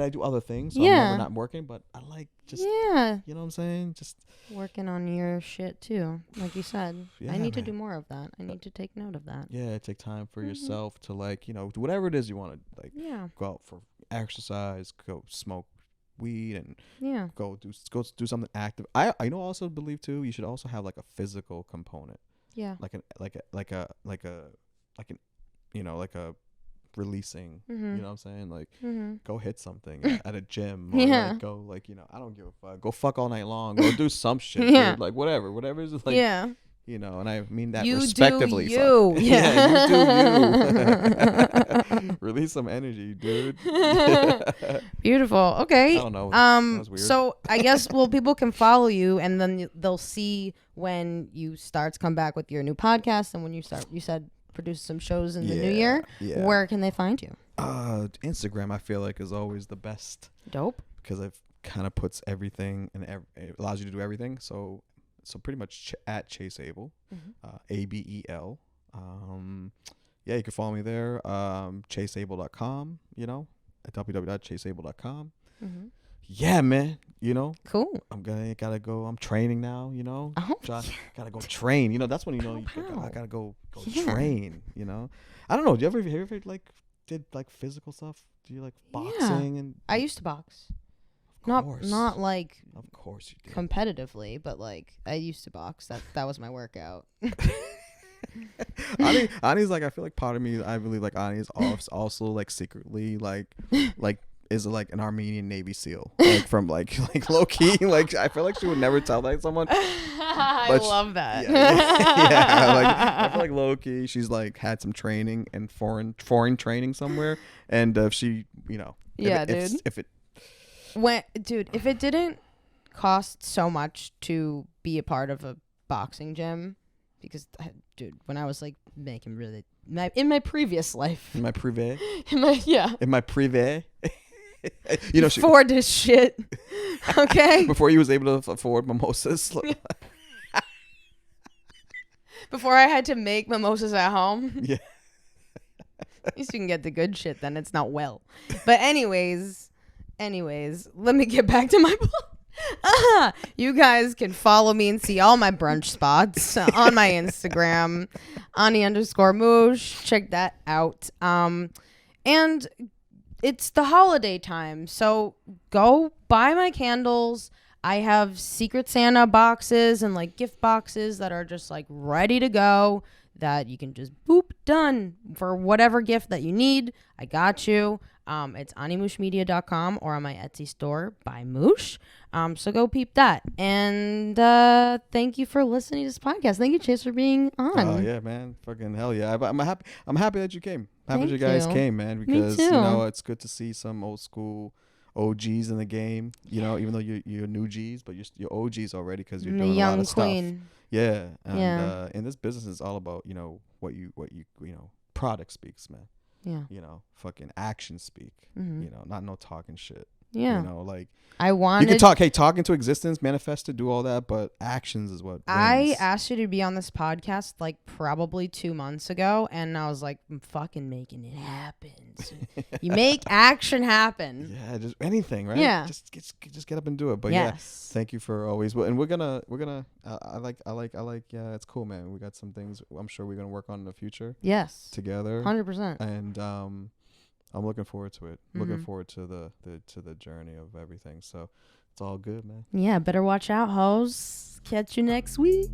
do other things. So Yeah. I'm never not working, but I like just Yeah. you know what I'm saying? Just Working on your shit too, like you said. Yeah, I need to man. do more of that. I need to take note of that. yeah, take time for Mhm. yourself to do whatever it is you want to Yeah. go out for exercise, go smoke weed, and Yeah. go do something active. I also believe too you should also have like a physical component, Yeah. like a releasing. Mhm. You know what I'm saying? Like Mhm. go hit something at a gym, or Yeah. go I don't give a fuck. Go fuck all night long, or do some shit. Yeah. Dude. Like whatever is like Yeah. and I mean that You do respectively. you. Fuck. Yeah. Yeah, you do you. Release some energy, dude. Beautiful. Okay. I don't know. That was weird. So I guess people can follow you, and then they'll see when you start to come back with your new podcast, and when you said produce some shows in the new year. Yeah. Where can they find you? Instagram, I feel like, is always the best Dope. because it kind of puts everything and it allows you to do everything. So pretty much at Chase Abel, Abel. Yeah, you can follow me there. ChaseAbel.com. At www.chaseable.com. Mm-hmm. Yeah, man. Cool. Gotta go. I'm training now. Oh, Gotta go train. That's when you Wow. I gotta go Yeah. train. I don't know. Do you ever did like physical stuff? Do you like boxing and? I used to box. Of course. Not like Of course you did. competitively, but like I used to box. That was my workout. Ani's like, I feel like part of me, I believe like Ani is also like secretly like is like an Armenian Navy SEAL, like from like low key, like I feel like she would never tell like someone. I But love that. Yeah, like I feel like low key, she's like had some training and foreign training somewhere, and if she, Yeah, if it if it didn't cost so much to be a part of a boxing gym, because when I was like making really in my previous life, in my privé, in my privé, before this shit, okay, before you was able to afford mimosas. before I had to make mimosas at home. Yeah. At least you can get the good shit, then it's not well. But anyways, let me get back to my you guys can follow me and see all my brunch spots on my Instagram, Ani_Moush. Check that out. And it's the holiday time, so go buy my candles. I have Secret Santa boxes and like gift boxes that are just like ready to go, that you can just boop, done for whatever gift that you need. I got you. It's animoushmedia.com or on my Etsy store by Moosh. So go peep that. And thank you for listening to this podcast. Thank you, Chase, for being on. Oh yeah, man! Fucking hell yeah! I'm happy that you came. Happy that you Thank guys you. came, man. Me Because too. it's good to see some old school OGs in the game. Even though you're new Gs, but you're OGs already because you're I'm doing a a lot young of stuff. queen. Yeah, and Yeah. and this business is all about what you product speaks, man. Yeah. You know, fucking action speak. Mhm. You know, not no talking shit. Yeah. You know, like I you wanted. can talk, hey, talk into existence, manifest it, do all that, but actions is what I wins. asked you to be on this podcast like probably 2 months ago, and I was like, I'm fucking making it happen. So you make action happen. Yeah, just anything, right? Yeah. Just get up and do it. But Yes. yeah, thank you for always. And we're gonna. I like. Yeah, it's cool, man. We got some things. I'm sure we're gonna work on in the future Yes. together. 100%. And I'm looking forward to it. Looking Mhm. forward to the journey of everything. So it's all good, man. Yeah, better watch out, hoes. Catch you next week.